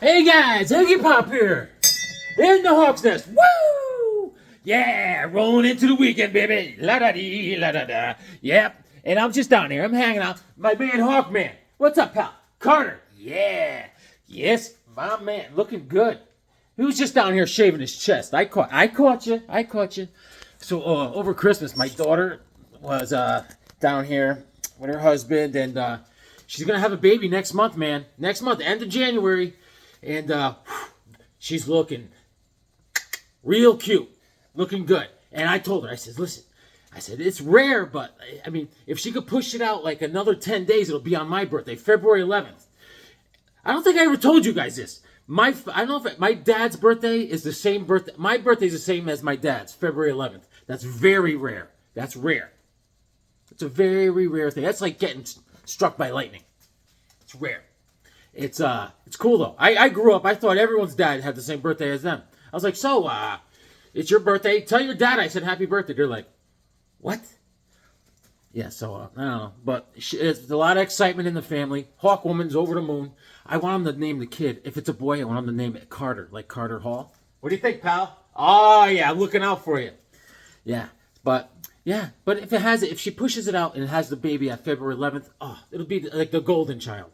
Hey guys, Iggy Pop here. In the Hawk's Nest. Woo! Yeah, rolling into the weekend, baby. La da dee, la da da. Yep. And I'm just down here. I'm hanging out. My man Hawkman. What's up, pal? Carter. Yeah. Yes, my man. Looking good. He was just down here shaving his chest. I caught you. So over Christmas, my daughter was down here with her husband, and she's gonna have a baby next month, man. Next month, end of January. And she's looking real cute, looking good. And I told her, I said, listen, it's rare, but I mean, if she could push it out like another 10 days, it'll be on my birthday, February 11th. I don't think I ever told you guys this. I don't know if my dad's birthday is the same birthday. My birthday is the same as my dad's, February 11th. That's very rare. That's rare. It's a very rare thing. That's like getting struck by lightning. It's rare. It's cool though. I grew up, I thought everyone's dad had the same birthday as them. I was like, so, it's your birthday. Tell your dad I said happy birthday. They're like, what? Yeah, so, I don't know. But it's a lot of excitement in the family. Hawkwoman's over the moon. I want him to name the kid. If it's a boy, I want him to name it Carter, like Carter Hall. What do you think, pal? Oh, yeah, I'm looking out for you. Yeah, but if she pushes it out and it has the baby at February 11th, it'll be like the golden child.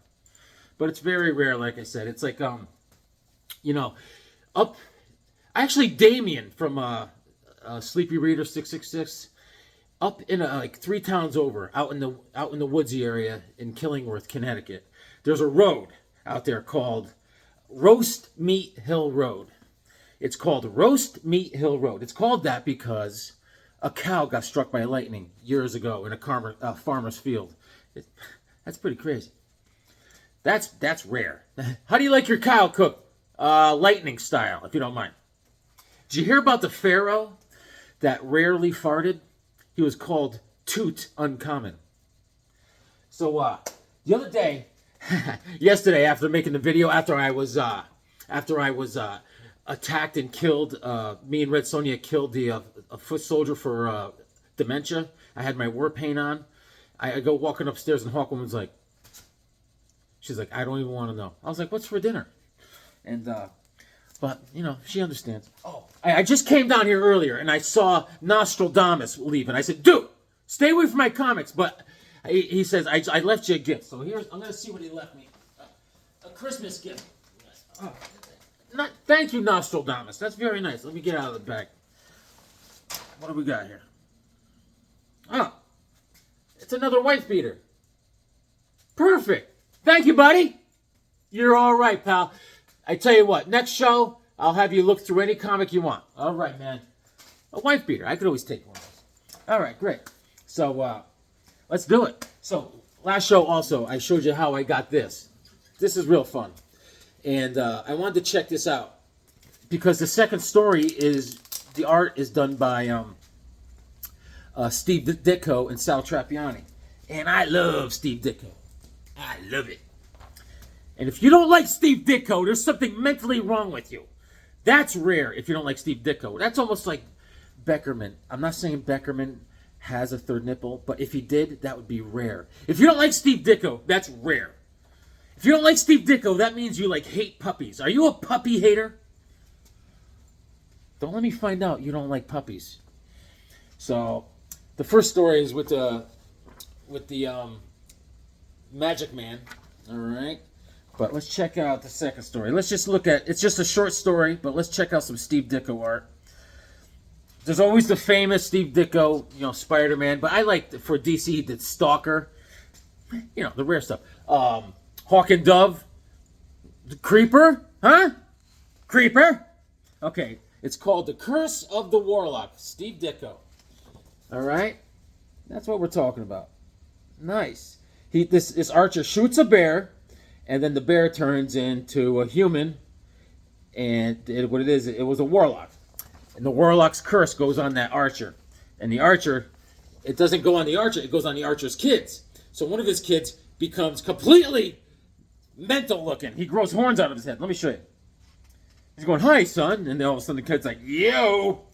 But it's very rare, like I said. It's like, actually, Damien from Sleepy Reader 666, up in like 3 towns over, out in the woodsy area in Killingworth, Connecticut. There's a road out there called Roast Meat Hill Road. It's called Roast Meat Hill Road. It's called that because a cow got struck by lightning years ago in a farmer's field. That's pretty crazy. That's rare. How do you like your cow cooked? Lightning style, if you don't mind. Did you hear about the pharaoh that rarely farted? He was called Toot Uncommon. So the other day, yesterday, after making the video, after I was attacked and killed, me and Red Sonja killed a foot soldier for dementia. I had my war paint on. I go walking upstairs and Hawkwoman's like, she's like, I don't even want to know. I was like, what's for dinner? And, but, she understands. Oh, I just came down here earlier and I saw Nostradamus leave. And I said, dude, stay away from my comics. But he says, I left you a gift. So I'm going to see what he left me. A Christmas gift. Oh, thank you, Nostradamus. That's very nice. Let me get out of the bag. What do we got here? Oh, it's another wife beater. Perfect. Thank you, buddy. You're all right, pal. I tell you what, next show, I'll have you look through any comic you want. All right, man. A wife beater. I could always take one of those. All right, great. So, let's do it. So, last show also, I showed you how I got this. This is real fun. And I wanted to check this out. Because the second story is, the art is done by Steve Ditko and Sal Trappiani. And I love Steve Ditko. I love it. And if you don't like Steve Ditko, there's something mentally wrong with you. That's rare if you don't like Steve Ditko. That's almost like Beckerman. I'm not saying Beckerman has a third nipple, but if he did, that would be rare. If you don't like Steve Ditko, that's rare. If you don't like Steve Ditko, that means you hate puppies. Are you a puppy hater? Don't let me find out you don't like puppies. So, the first story is with the Magic Man, all right? But let's check out the second story. Let's just look at, it's just a short story, but let's check out some Steve Ditko art. There's always the famous Steve Ditko, Spider-Man, but I like, for DC, he did Stalker, the rare stuff. Hawk and Dove, Creeper, huh? Creeper? Okay, it's called The Curse of the Warlock, Steve Ditko. All right? That's what we're talking about. Nice. This archer shoots a bear, and then the bear turns into a human, and it was a warlock. And the warlock's curse goes on that archer. And the archer, it doesn't go on the archer, it goes on the archer's kids. So one of his kids becomes completely mental looking. He grows horns out of his head. Let me show you. He's going, hi, son. And then all of a sudden the kid's like, yo.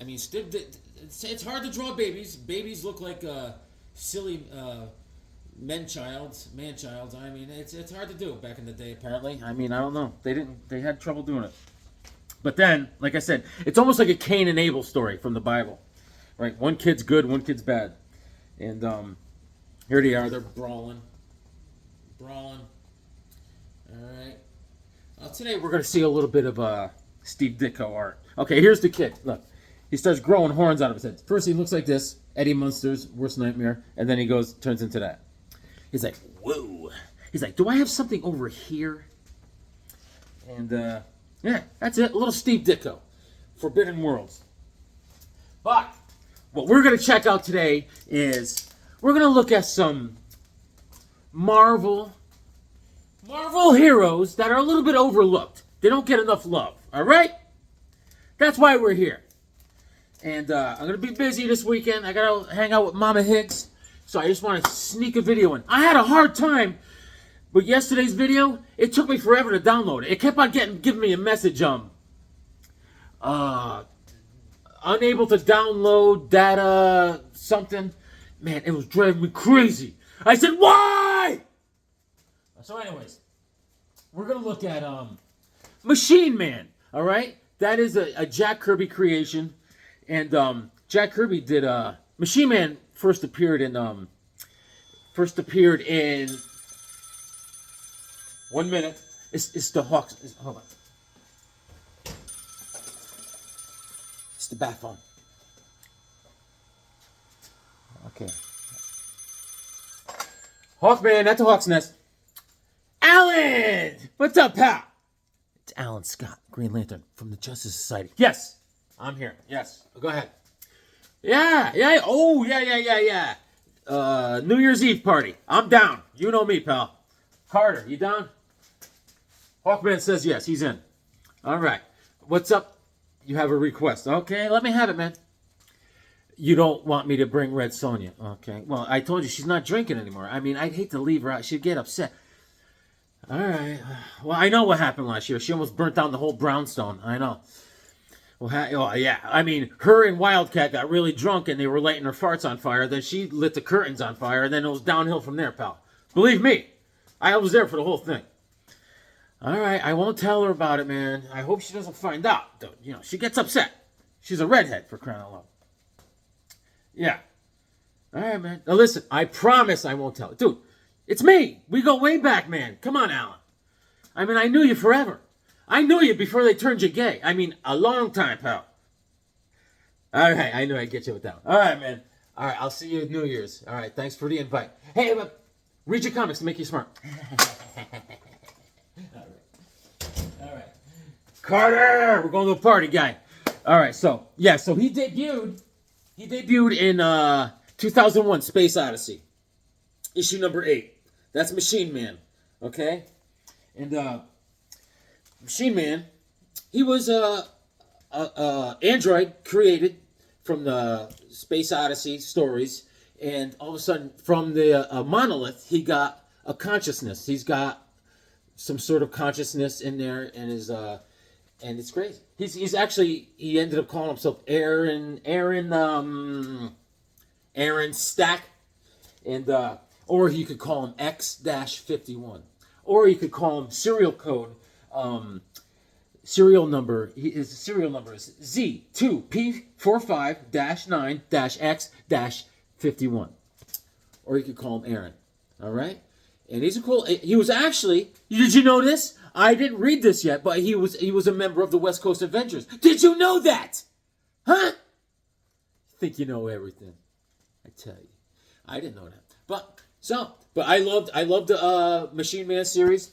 I mean, it's hard to draw babies. Babies look like silly man-childs. I mean, it's hard to do back in the day, apparently. I mean, I don't know. They had trouble doing it. But then, like I said, it's almost like a Cain and Abel story from the Bible. Right? One kid's good, one kid's bad. And here they are. They're brawling. All right. Today we're going to see a little bit of Steve Ditko art. Okay, here's the kid. Look. He starts growing horns out of his head. First he looks like this. Eddie Munster's worst nightmare. And then he turns into that. He's like, whoa. He's like, do I have something over here? And, yeah, that's it. A little Steve Ditko. Forbidden Worlds. But what we're going to check out today is we're going to look at some Marvel heroes that are a little bit overlooked. They don't get enough love. All right? That's why we're here. And I'm going to be busy this weekend. I got to hang out with Mama Higgs. So I just want to sneak a video in. I had a hard time with yesterday's video. It took me forever to download it. It kept on giving me a message, unable to download data, something. Man, it was driving me crazy. I said, why? So anyways, we're going to look at Machine Man, all right? That is a Jack Kirby creation. And Jack Kirby did Machine Man first appeared in 1 minute. It's the Hawks. Hold on. It's the bat phone. Okay. Hawkman, that's a Hawk's Nest. Alan! What's up, pal? It's Alan Scott, Green Lantern from the Justice Society. Yes, I'm here. Yes, go ahead. Yeah. Oh, yeah. New Year's Eve party. I'm down. You know me, pal. Carter, you down? Hawkman says yes. He's in. All right. What's up? You have a request. Okay, let me have it, man. You don't want me to bring Red Sonja. Okay. Well, I told you she's not drinking anymore. I mean, I'd hate to leave her out. She'd get upset. All right. Well, I know what happened last year. She almost burnt down the whole brownstone. I know. Well, yeah. I mean, her and Wildcat got really drunk and they were lighting her farts on fire. Then she lit the curtains on fire, and then it was downhill from there, pal. Believe me, I was there for the whole thing. All right, I won't tell her about it, man. I hope she doesn't find out. You know, she gets upset. She's a redhead, for crying out loud. Yeah. All right, man. Now listen, I promise I won't tell her. Dude, it's me. We go way back, man. Come on, Alan. I mean, I knew you forever. I knew you before they turned you gay. I mean, a long time, pal. All right, I knew I'd get you with that one. All right, man. All right, I'll see you at New Year's. All right, thanks for the invite. Hey, read your comics to make you smart. All right. Carter, we're going to a party, guy. All right, so he debuted in 2001, Space Odyssey, issue number 8. That's Machine Man, okay? And Machine Man, he was a android created from the Space Odyssey stories, and all of a sudden, from the monolith, he got a consciousness. He's got some sort of consciousness in there, and and it's crazy. He ended up calling himself Aaron Stack, and or you could call him X-51, or you could call him serial code. Serial number is Z2P45-9-X-51, or you could call him Aaron. All right, and he's a cool. He was actually. Did you know this? I didn't read this yet, but he was a member of the West Coast Avengers. Did you know that? Huh? I think you know everything. I tell you, I didn't know that. But I loved the Machine Man series.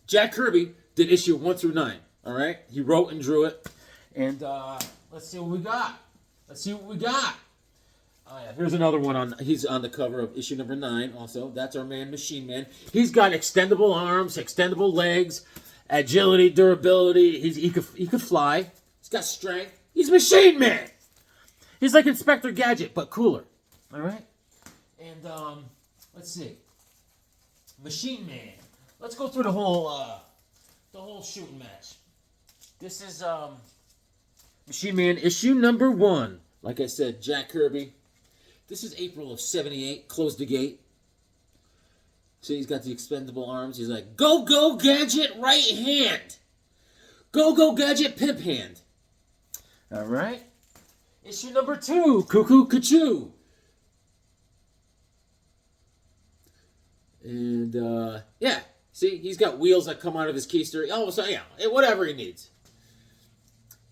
Jack Kirby did issue 1 through 9. All right, he wrote and drew it. And let's see what we got. Oh, yeah, here's another one he's on the cover of issue number 9 also. That's our man, Machine Man. He's got extendable arms, extendable legs, agility, durability. He could fly. He's got strength. He's Machine Man. He's like Inspector Gadget, but cooler. All right? And let's see. Machine Man. Let's go through the whole shooting match. This is Machine Man issue number 1. Like I said, Jack Kirby. This is April of '78. Close the gate. See, he's got the expendable arms. He's like, go, gadget, right hand. Go, gadget, pimp hand. All right. Issue number 2, Cuckoo Cachoo. And, yeah. See, he's got wheels that come out of his keister. Oh, so, yeah, whatever he needs.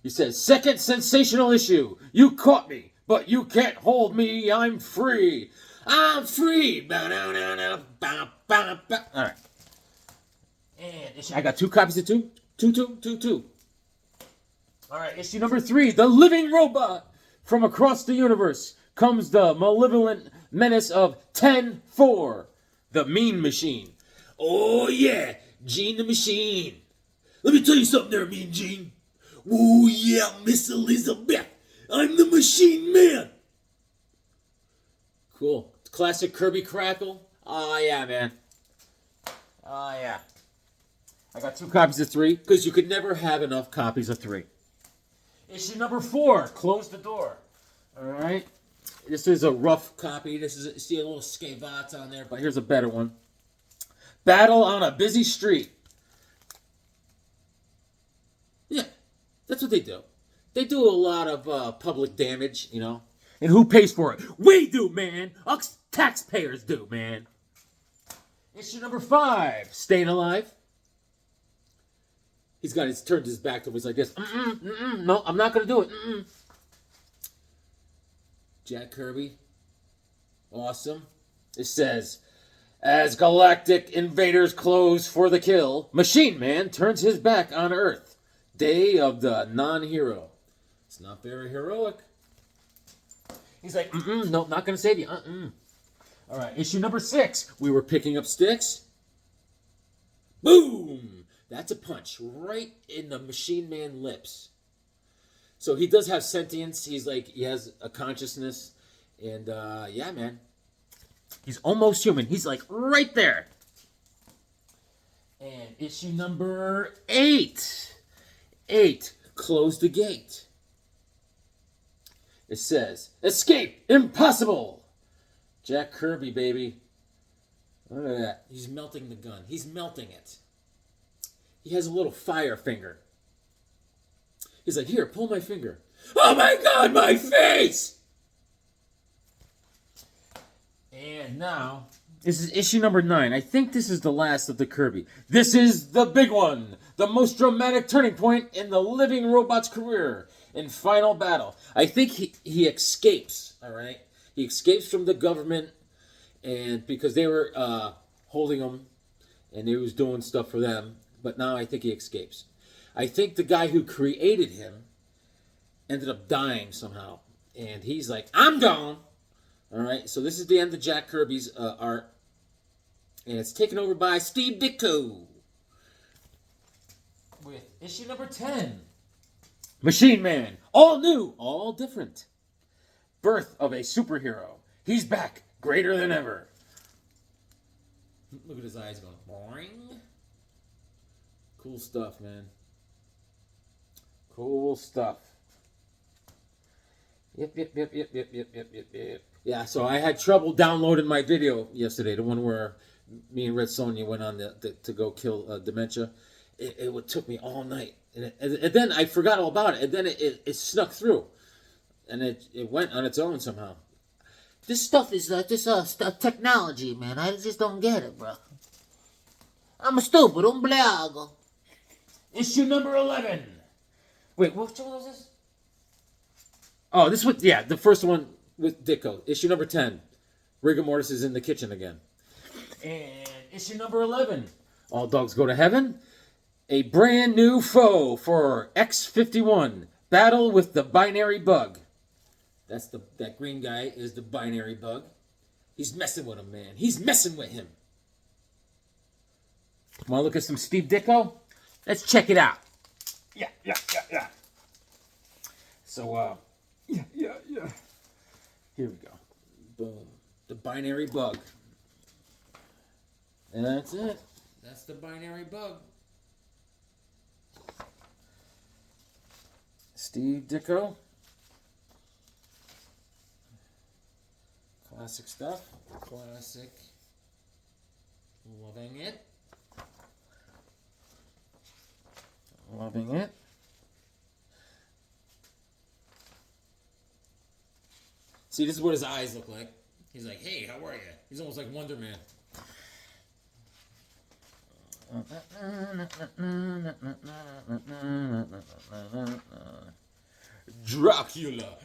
He says, second sensational issue. You caught me, but you can't hold me. I'm free. I'm free. All right. And I got 2 copies of 2. 2. All right, issue number 3, The Living Robot. From across the universe comes the malevolent menace of 10-4, the Mean Machine. Oh, yeah, Gene the Machine. Let me tell you something there, Mean Gene. Oh, yeah, Miss Elizabeth. I'm the Machine Man. Cool. Classic Kirby Crackle. Oh, yeah, man. Oh, yeah. I got 2 copies of 3, because you could never have enough copies of 3. Issue number 4, Close the Door. All right. This is a rough copy. This is, see a little scavats on there, but here's a better one. Battle on a Busy Street. Yeah, that's what they do. They do a lot of public damage, you know. And who pays for it? We do, man. Us taxpayers do, man. Issue number 5, Staying Alive. He's turned his back to him. He's like this. No, I'm not going to do it. Jack Kirby. Awesome. It says, as galactic invaders close for the kill, Machine Man turns his back on Earth. Day of the non-hero. It's not very heroic. He's like, no, not going to save you. All right, issue number 6. We were picking up sticks. Boom! That's a punch right in the Machine Man lips. So he does have sentience. He's like, he has a consciousness. And, yeah, man. He's almost human. He's like right there. And issue number 8. 8, Close the Gate. It says, escape, impossible. Jack Kirby, baby. Look at that. He's melting the gun. He's melting it. He has a little fire finger. He's like, here, pull my finger. Oh my God, my face! And now, this is issue number 9. I think this is the last of the Kirby. This is the big one. The most dramatic turning point in the living robot's career. In final battle. I think he escapes, all right? He escapes from the government, and because they were holding him, and he was doing stuff for them. But now I think he escapes. I think the guy who created him ended up dying somehow. And he's like, I'm gone. All right, so this is the end of Jack Kirby's art. And it's taken over by Steve Ditko. With issue number 10. Machine Man. All new, all different. Birth of a superhero. He's back, greater than ever. Look at his eyes going, boing. Cool stuff, man. Cool stuff. Yep. Yeah, so I had trouble downloading my video yesterday, the one where me and Red Sonja went on to go kill dementia. It took me all night. And then I forgot all about it. And then it snuck through. And it went on its own somehow. This stuff is technology, man. I just don't get it, bro. I'm a stupid umbliago. Issue number 11. Wait, which one was this? Oh, this was, yeah, the first one with Ditko. Issue number 10. Rigor Mortis is in the kitchen again. And issue number 11. All Dogs Go to Heaven. A brand new foe for X-51. Battle with the Binary Bug. That green guy is the Binary Bug. He's messing with him, man. He's messing with him. Want to look at some Steve Ditko? Let's check it out. Yeah. So, yeah. Here we go. Boom. The Binary Bug. And that's it. That's the Binary Bug. Steve Ditko. Classic stuff. Classic. Loving it. Loving it. See, this is what his eyes look like. He's like, hey, how are you? He's almost like Wonder Man. Dracula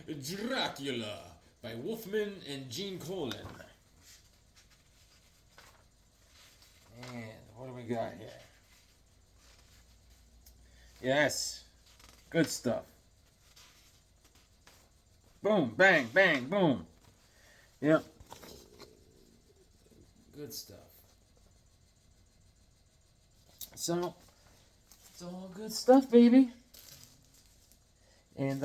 by Wolfman and Gene Colan. And what do we got here? Yes, good stuff. Boom, bang, bang, boom. Yep. Good stuff. So, it's all good stuff, baby. And,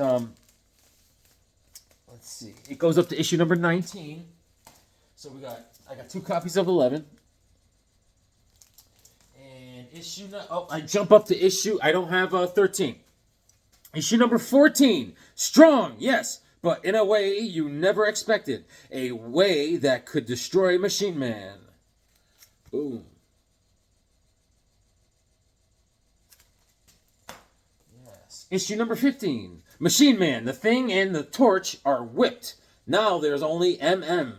let's see. It goes up to issue number 19. So I got 2 copies of 11. And I jump up to issue, I don't have 13. Issue number 14. Strong, yes, but in a way you never expected. A way that could destroy Machine Man. Boom. Yes. Issue number 15. Machine Man, the Thing, and the Torch are whipped. Now there's only MM,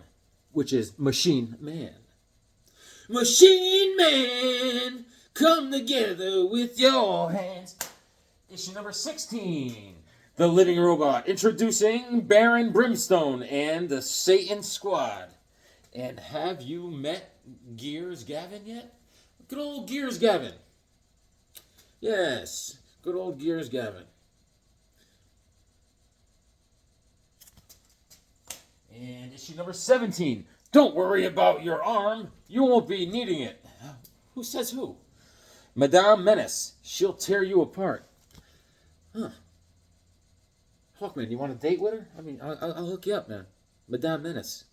which is Machine Man. Machine Man, come together with your hands. Issue number 16. The Living Robot, introducing Baron Brimstone and the Satan Squad. And have you met Gears Gavin yet? Good old Gears Gavin. Yes, good old Gears Gavin. And issue number 17. Don't worry about your arm. You won't be needing it. Who says who? Madame Menace. She'll tear you apart. Huh. Hawkman, you want a date with her? I mean, I'll hook you up, man. Madame Menace.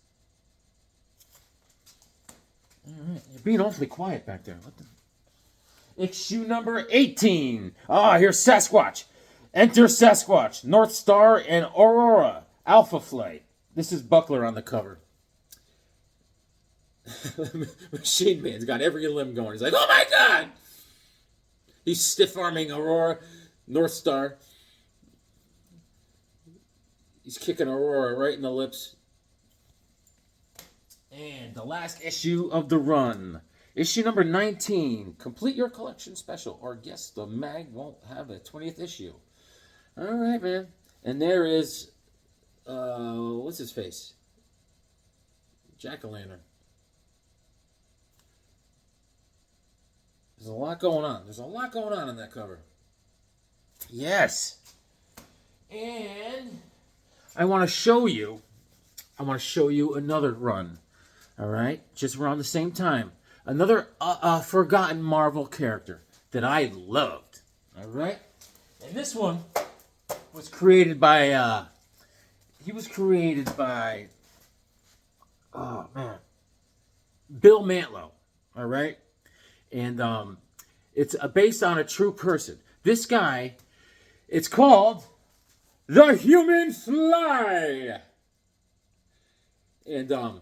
All right. You're being awfully quiet back there. What the... Issue number 18. Here's Sasquatch. Enter Sasquatch, North Star, and Aurora. Alpha Flight. This is Buckler on the cover. Machine Man's got every limb going. He's like, oh my God! He's stiff-arming Aurora, North Star. He's kicking Aurora right in the lips. And the last issue of the run. Issue number 19. Complete your collection special, or guess the mag won't have a 20th issue. All right, man. And there is, what's his face? Jack-o'-lantern. There's a lot going on. There's a lot going on in that cover. Yes. And I want to show you another run. All right? Just around the same time. Another forgotten Marvel character that I loved. All right? And this one was created by, oh man, Bill Mantlo. All right? And it's based on a true person. This guy, it's called The Human Fly. And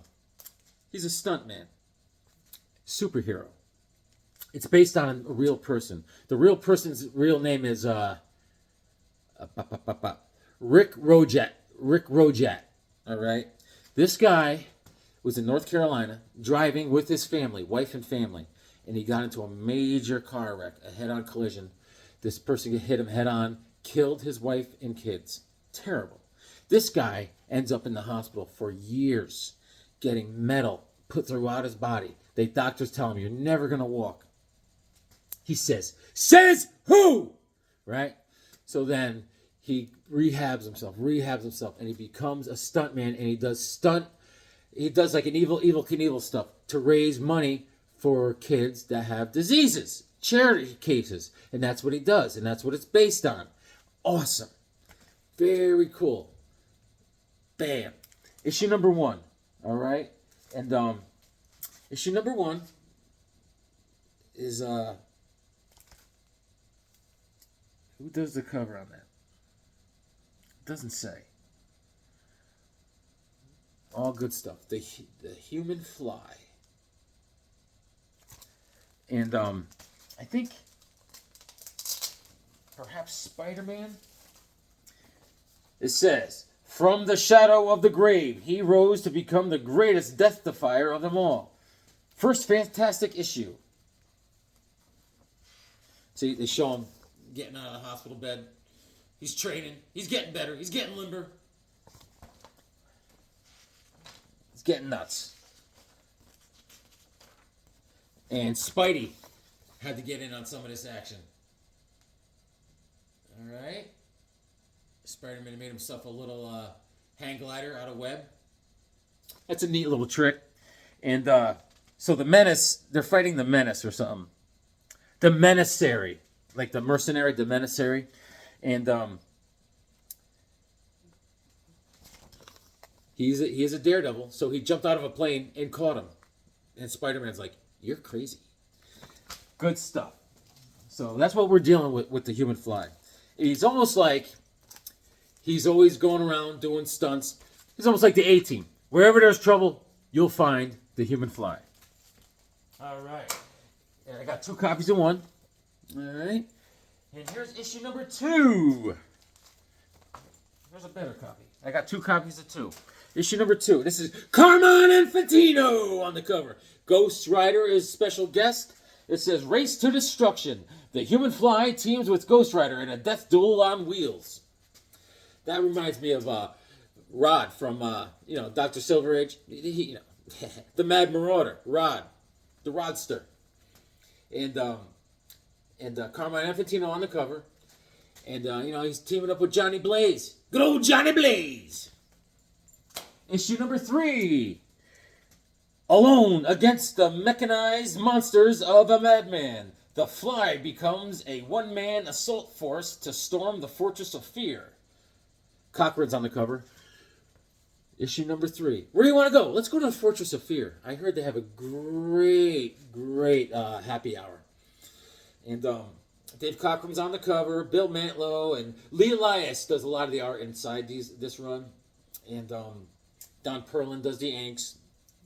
he's a stuntman. Superhero. It's based on a real person. The real person's real name is Rick Rojat. Rick Rojat. All right? This guy was in North Carolina driving with his family, wife and family. And he got into a major car wreck, a head-on collision. This person hit him head-on, killed his wife and kids. Terrible. This guy ends up in the hospital for years, getting metal put throughout his body. The doctors tell him, you're never going to walk. He says who? Right? So then he rehabs himself, and he becomes a stuntman, and he does like an Evil Knievel stuff to raise money for kids that have diseases, charity cases. And that's what he does. And that's what it's based on. Awesome. Very cool. Bam. Issue number 1. All right? And issue number 1 is, who does the cover on that? It doesn't say. All good stuff. The Human Fly. And I think perhaps Spider-Man. It says, from the shadow of the grave, he rose to become the greatest death-defier of them all. First fantastic issue. See, they show him getting out of the hospital bed. He's training. He's getting better. He's getting limber. He's getting nuts. And Spidey had to get in on some of this action. All right. Spider-Man made himself a little hang glider out of web. That's a neat little trick. And so the Menace, they're fighting the Menace or something. The Menacary. Like the mercenary, the Menacary. And he is a daredevil, so he jumped out of a plane and caught him. And Spider-Man's like, you're crazy. Good stuff. So that's what we're dealing with the Human Fly. He's almost like he's always going around doing stunts. He's almost like the A-Team. Wherever there's trouble, you'll find the Human Fly. All right. And I got 2 copies of one. All right. And here's issue number 2. Here's a better copy. I got 2 copies of 2. Issue number 2. This is Carmine Infantino on the cover. Ghost Rider is special guest. It says, Race to Destruction. The Human Fly teams with Ghost Rider in a death duel on wheels. That reminds me of Rod from, Dr. Silverage. The Mad Marauder. Rod. The Rodster. And Carmine Infantino on the cover. And, he's teaming up with Johnny Blaze. Good old Johnny Blaze. Issue number 3. Alone against the mechanized monsters of a madman. The Fly becomes a one-man assault force to storm the Fortress of Fear. Cochrane's on the cover. Issue number 3. Where do you want to go? Let's go to the Fortress of Fear. I heard they have a great happy hour. And Dave Cochrane's on the cover. Bill Mantlo and Lee Elias does a lot of the art inside this run. And Don Perlin does the inks.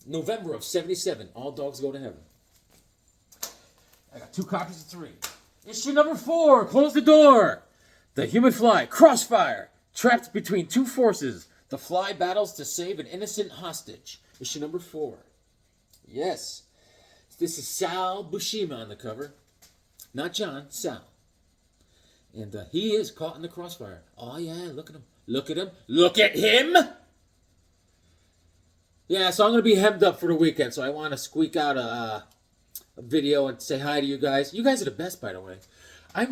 November of 77. All Dogs Go to Heaven. I got 2 copies of 3. Issue number 4. Close the door. The Human Fly. Crossfire. Trapped between 2 forces. The Fly battles to save an innocent hostage. Issue number 4. Yes. This is Sal Buscema on the cover. Not John, Sal. And he is caught in the crossfire. Oh, yeah, look at him. Look at him. Look at him! Yeah, so I'm going to be hemmed up for the weekend, so I want to squeak out a video and say hi to you guys. You guys are the best, by the way. I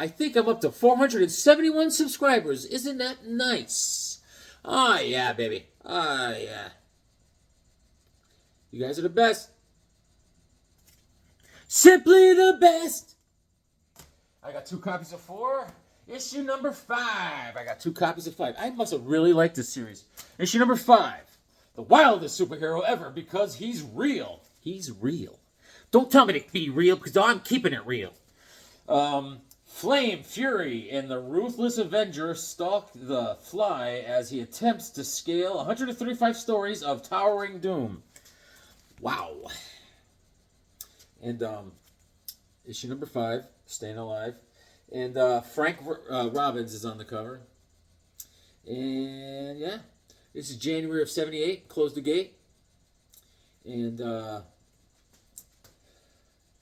think I'm up to 471 subscribers. Isn't that nice? Oh, yeah, baby. Oh, yeah. You guys are the best. Simply the best. I got 2 copies of 4. Issue number 5. I got 2 copies of 5. I must have really liked this series. Issue number 5. The wildest superhero ever because he's real. He's real. Don't tell me to be real because I'm keeping it real. Flame, Fury, and the Ruthless Avenger stalk the Fly as he attempts to scale 135 stories of towering doom. Wow. And issue number 5, Staying Alive. And Frank Robbins is on the cover. And yeah, this is January of 78. Close the Gate. And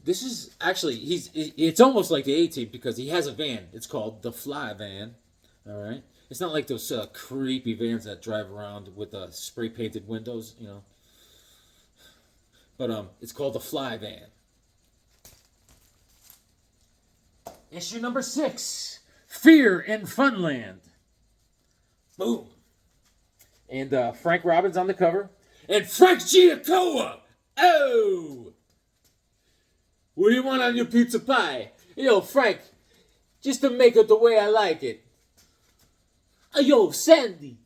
this is actually, it's almost like the A-Team because he has a van. It's called the Fly Van. All right. It's not like those creepy vans that drive around with spray painted windows, But it's called the Fly Van. Issue number 6, Fear in Funland. Boom. And Frank Robbins on the cover. And Frank Giacomo. Oh! What do you want on your pizza pie? Yo, Frank, just to make it the way I like it. Yo, Sandy,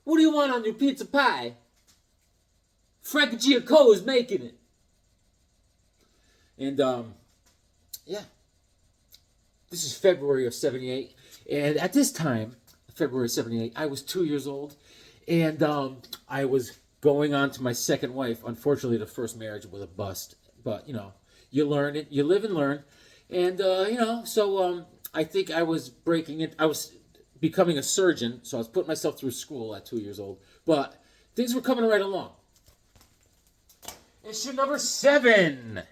what do you want on your pizza pie? Frank Giacomo is making it. And, yeah. This is February of 78. And at this time, February of 78, I was 2 years old. And I was going on to my second wife. Unfortunately, the first marriage was a bust. But, You learn it. You live and learn. And, so I think I was breaking it. I was becoming a surgeon, so I was putting myself through school at 2 years old. But things were coming right along. Issue number 7.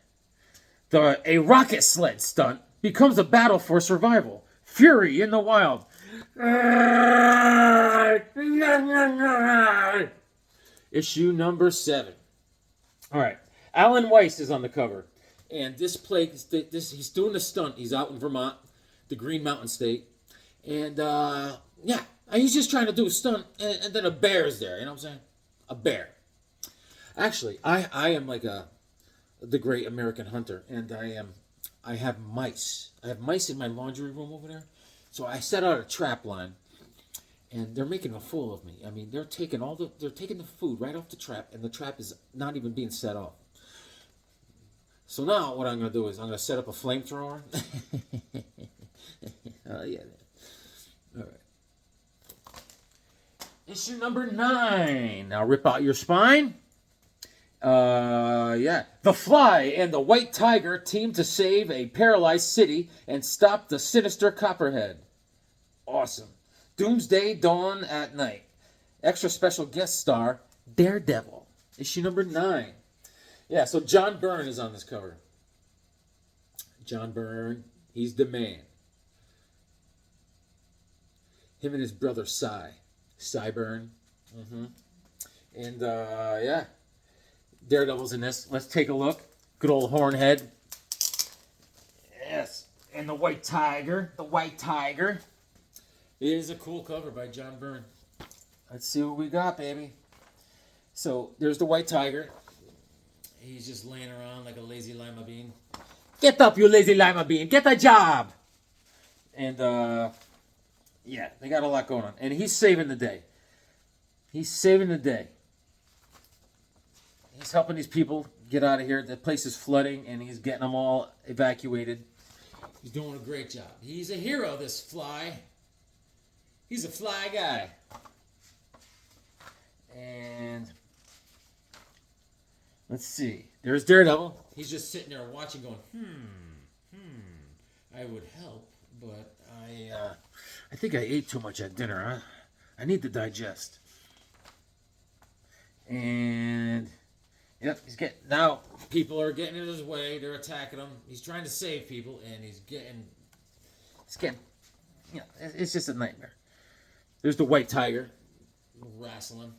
A rocket sled stunt becomes a battle for survival. Fury in the wild. Issue number 7. All right. Alan Weiss is on the cover. And he's doing the stunt. He's out in Vermont, the Green Mountain State. And, he's just trying to do a stunt. And then a bear's there. You know what I'm saying? A bear. Actually, I am like the great American hunter. And I have mice. I have mice in my laundry room over there. So I set out a trap line. And they're making a fool of me. I mean, they're taking the food right off the trap, and the trap is not even being set off. So now what I'm going to do is I'm going to set up a flamethrower. Oh, yeah. All right. Issue number 9. Now rip out your spine. The Fly and the White Tiger team to save a paralyzed city and stop the sinister Copperhead. Awesome. Doomsday Dawn at Night. Extra special guest star, Daredevil. Issue number 9. Yeah, so John Byrne is on this cover. John Byrne, he's the man. Him and his brother Cy Byrne. And, Daredevil's in this. Let's take a look. Good old Hornhead. Yes. And the White Tiger. The White Tiger. It is a cool cover by John Byrne. Let's see what we got, baby. So, there's the White Tiger. He's just laying around like a lazy lima bean. Get up, you lazy lima bean. Get a job. And, they got a lot going on. And he's saving the day. He's saving the day. He's helping these people get out of here. The place is flooding, and he's getting them all evacuated. He's doing a great job. He's a hero, this Fly. He's a fly guy. And let's see. There's Daredevil. He's just sitting there watching going, I would help, but I think I ate too much at dinner. I need to digest. And, yep, now people are getting in his way. They're attacking him. He's trying to save people, and it's getting, it's just a nightmare. There's the White Tiger wrestling.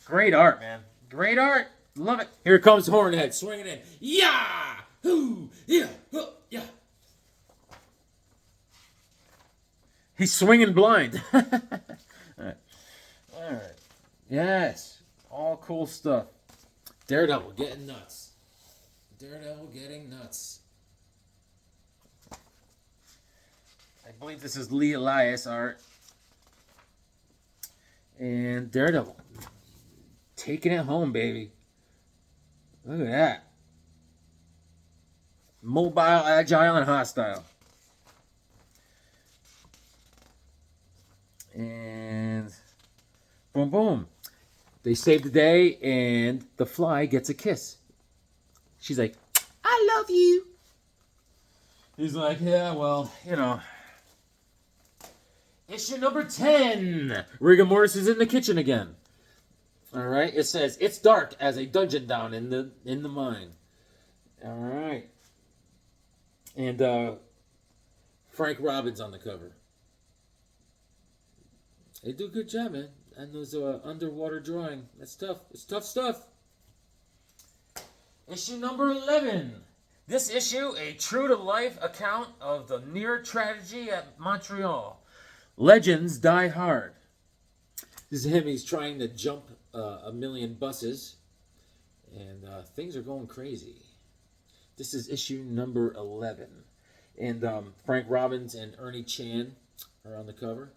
Great art, man. Great art. Love it. Here comes Hornhead swinging in. Yeah! Hoo! Yeah! Hoo! Yeah! He's swinging blind. All right. Yes. All cool stuff. Daredevil getting nuts. Daredevil getting nuts. I believe this is Lee Elias art. And Daredevil. Taking it home, baby. Look at that. Mobile, agile, and hostile. And boom, boom. They save the day, and the Fly gets a kiss. She's like, I love you. He's like, yeah, well, Issue number 10. Rigor Mortis is in the kitchen again. All right. It says, it's dark as a dungeon down in the mine. All right. And Frank Robbins on the cover. They do a good job, man. And those underwater drawing. That's tough. It's tough stuff. Issue number 11. This issue, a true-to-life account of the near tragedy at Montreal. Legends die hard. This is him. He's trying to jump 1,000,000 buses. And things are going crazy. This is issue number 11. And Frank Robbins and Ernie Chan are on the cover.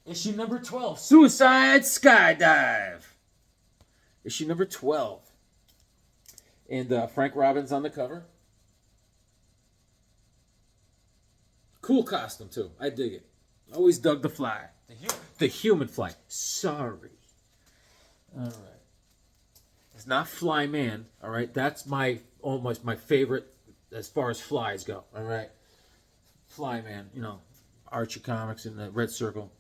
Issue number 12, Suicide Skydive. Issue number 12. And Frank Robbins on the cover. Cool costume, too. I dig it. Always dug the Fly. The human Fly. Sorry. All right. It's not Fly Man. All right, that's almost my favorite as far as flies go. All right, Fly Man. You know, Archie Comics in the red circle.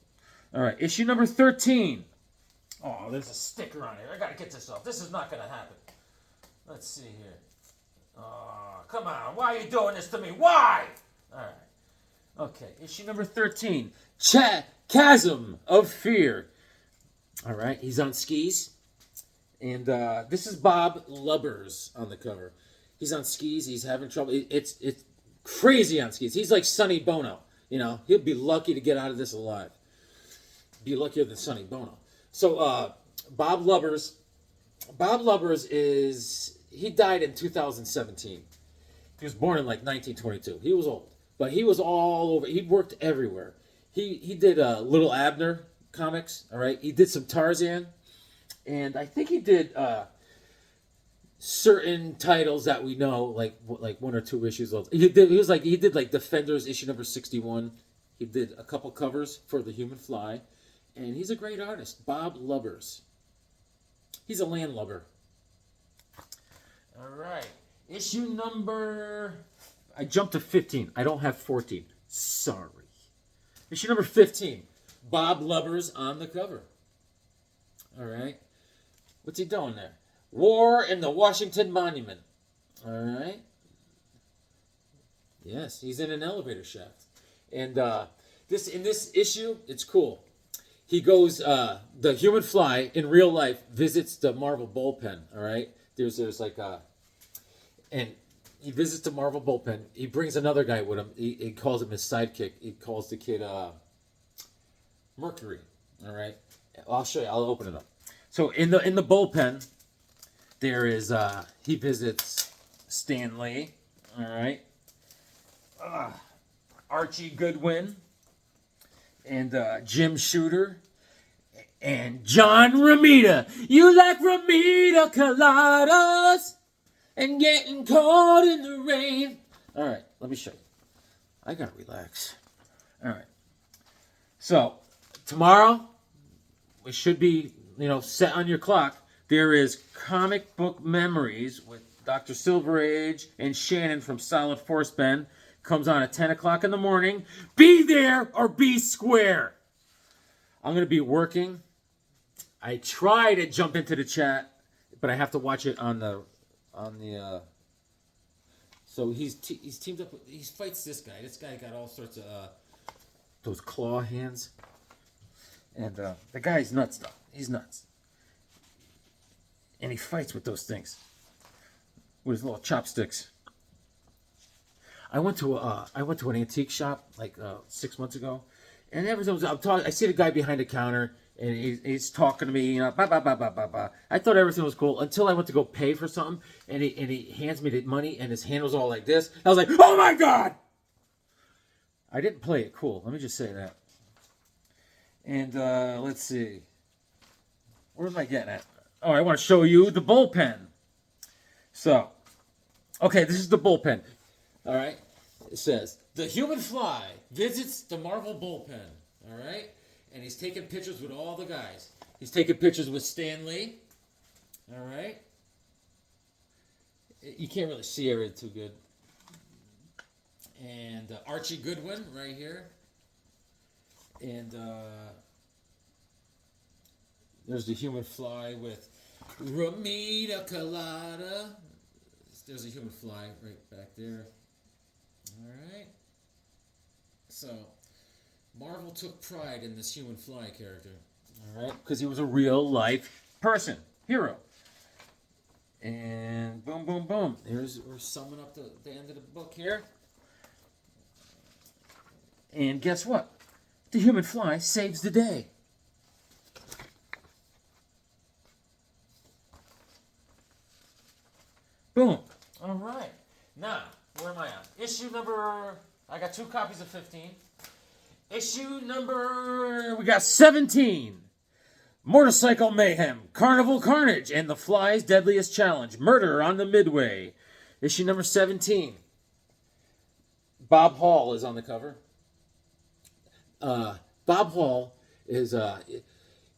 All right, issue number 13. Oh, there's a sticker on here. I gotta get this off. This is not gonna happen. Let's see here. Oh, come on. Why are you doing this to me? Why? All right. Okay, issue number 13. Chasm of Fear. All right, he's on skis. And this is Bob Lubbers on the cover. He's on skis. He's having trouble. It's crazy on skis. He's like Sonny Bono. You know, he'll be lucky to get out of this alive. Be luckier than Sonny Bono. So Bob Lubbers he died in 2017. He was born in like 1922. He was old, but he was all over. He worked everywhere. He did Little Abner comics. All right, he did some Tarzan. And I think he did certain titles that we know, like 1 or 2 issues old. He did like Defenders issue number 61. He did a couple covers for The Human Fly, and he's a great artist, Bob Lubbers. He's a landlubber. All right, issue number. I jumped to 15. I don't have 14. Sorry. Issue number 15. Bob Lubbers on the cover. All right. What's he doing there? War in the Washington Monument. All right. Yes, he's in an elevator shaft. And in this issue, it's cool. He goes, the Human Fly in real life visits the Marvel bullpen. All right. There's like and he visits the Marvel bullpen. He brings another guy with him. He calls him his sidekick. He calls the kid Mercury. All right. I'll show you. I'll open it up. So in the bullpen, there is he visits Stan Lee, all right, Archie Goodwin, and Jim Shooter, and John Romita. You like Romita coladas and getting caught in the rain. All right, let me show you. I gotta relax. All right. So tomorrow we should be. Set on your clock. There is Comic Book Memories with Dr. Silver Age and Shannon from Solid Force Ben. Comes on at 10 o'clock in the morning. Be there or be square. I'm going to be working. I try to jump into the chat, but I have to watch it on the. So he's teamed up. He fights this guy. This guy got all sorts of those claw hands. And the guy's nuts, though. He's nuts. And he fights with those things. With his little chopsticks. I went to an antique shop like 6 months ago. And everything was, I see the guy behind the counter. And he's talking to me, bah, bah, bah, bah, bah, bah. I thought everything was cool until I went to go pay for something. And he hands me the money. And his hand was all like this. I was like, oh my God! I didn't play it cool. Let me just say that. And let's see. Where am I getting at? Oh, I want to show you the bullpen. So, okay, this is the bullpen. All right. It says, The Human Fly visits the Marvel bullpen. All right. And he's taking pictures with all the guys. He's taking pictures with Stan Lee. All right. You can't really see everything too good. And Archie Goodwin right here. And there's the Human Fly with Romita Colada. There's a Human Fly right back there. All right. So, Marvel took pride in this Human Fly character. All right. Because he was a real life person, hero. And boom, boom, boom. We're summing up the end of the book here. And guess what? The Human Fly saves the day. Boom. All right. Now, where am I on? Issue number... I got 2 copies of 15. Issue number... We got 17. Motorcycle Mayhem, Carnival Carnage, and the Fly's Deadliest Challenge. Murder on the Midway. Issue number 17. Bob Hall is on the cover. Bob Hall is...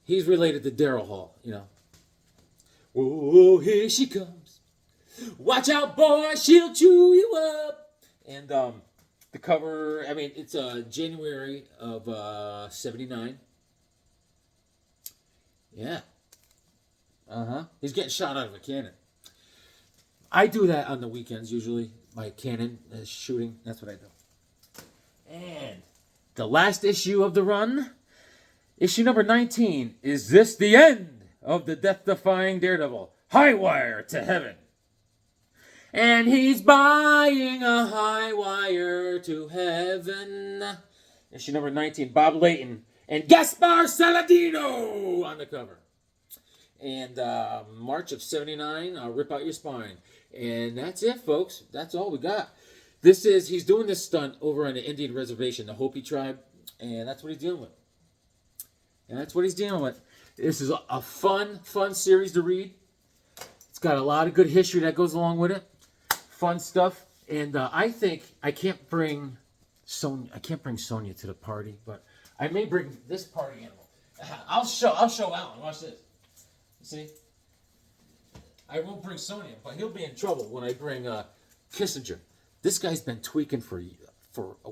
he's related to Daryl Hall, you know. Oh, here she comes. Watch out, boy, she'll chew you up. And the cover, I mean, it's January of 79. Yeah. He's getting shot out of a cannon. I do that on the weekends usually. My cannon shooting. That's what I do. And the last issue of the run, issue number 19. Is this the end of the death-defying Daredevil? High wire to heaven. And he's buying a high wire to heaven. Issue number 19. Bob Layton and Gaspar Saladino on the cover. And March of 79, I'll rip out your spine. And that's it, folks. That's all we got. He's doing this stunt over on the Indian reservation, the Hopi tribe. And that's what he's dealing with. This is a fun series to read. It's got a lot of good history that goes along with it. Fun stuff. And I think I can't bring Sonia to the party, but I may bring this party animal. I'll show Alan. Watch this. See? I won't bring Sonia, but he'll be in trouble when I bring Kissinger. This guy's been tweaking for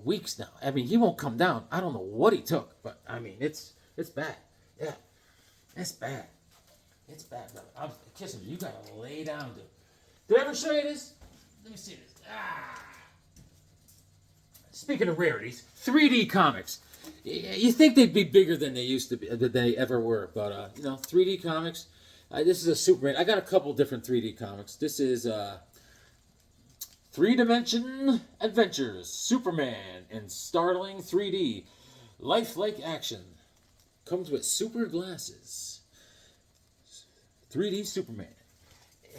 weeks now. I mean, he won't come down. I don't know what he took, but I mean, it's bad. Yeah, it's bad. It's bad, brother. Kissinger, you gotta lay down, dude. Did I ever show you this? Let me see this. Speaking of rarities, 3D comics. You think they'd be bigger than they used to be, than they ever were, but 3D comics. This is a Superman. I got a couple different 3D comics. This is 3-Dimension Adventures, Superman in startling 3D, lifelike action. Comes with super glasses. 3D Superman.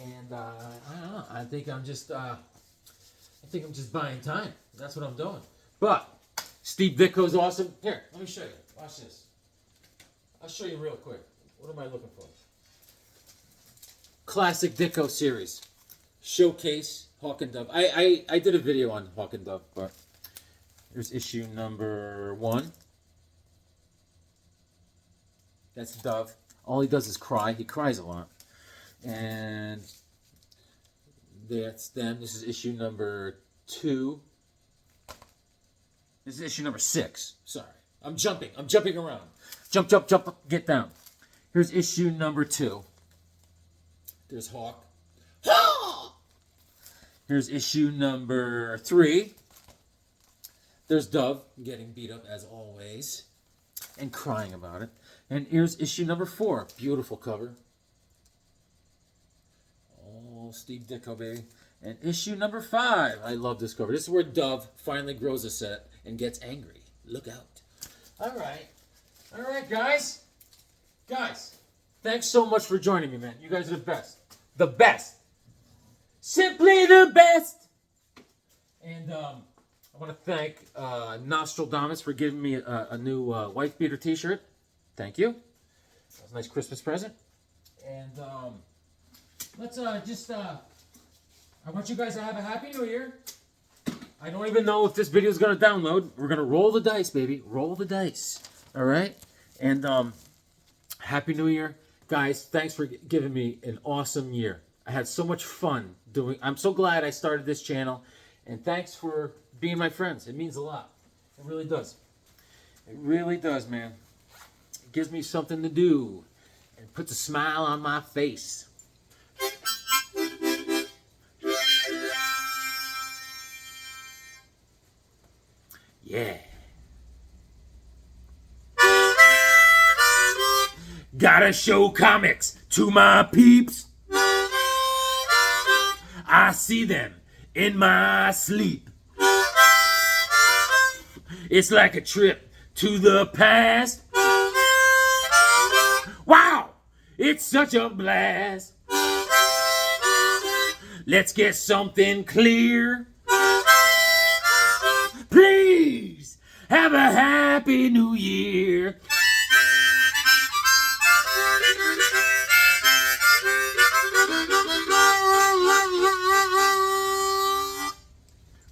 And I don't know. I think I'm just buying time. That's what I'm doing. But Steve Ditko's awesome. Here, let me show you. Watch this. I'll show you real quick. What am I looking for? Classic Ditko series. Showcase Hawk and Dove. I did a video on Hawk and Dove, but here's issue number 1. That's Dove. All he does is cry. He cries a lot. And that's them. This is issue number 2. This is issue number 6. Sorry. I'm jumping around. Jump, get down. Here's issue number 2. There's Hawk. Here's issue number 3. There's Dove getting beat up as always and crying about it. And here's issue number 4. Beautiful cover. Oh, Steve Ditko, baby. And issue number 5. I love this cover. This is where Dove finally grows a set and gets angry. Look out. All right, guys. Guys, thanks so much for joining me, man. You guys are the best. The best. Simply the best. And I want to thank Nostradamus for giving me a new wife beater t-shirt. Thank you. That was a nice Christmas present. And let's I want you guys to have a happy new year. I don't even know if this video is going to download. We're going to roll the dice, baby. Roll the dice. All right? And happy new year. Guys, thanks for giving me an awesome year. I had so much fun doing. I'm so glad I started this channel. And thanks for being my friends. It means a lot. It really does. It really does, man. It gives me something to do. And puts a smile on my face. Yeah. Gotta show comics to my peeps. I see them in my sleep. It's like a trip to the past. Wow, it's such a blast. Let's get something clear. Please have a happy new year.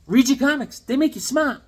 Read your comics. They make you smart.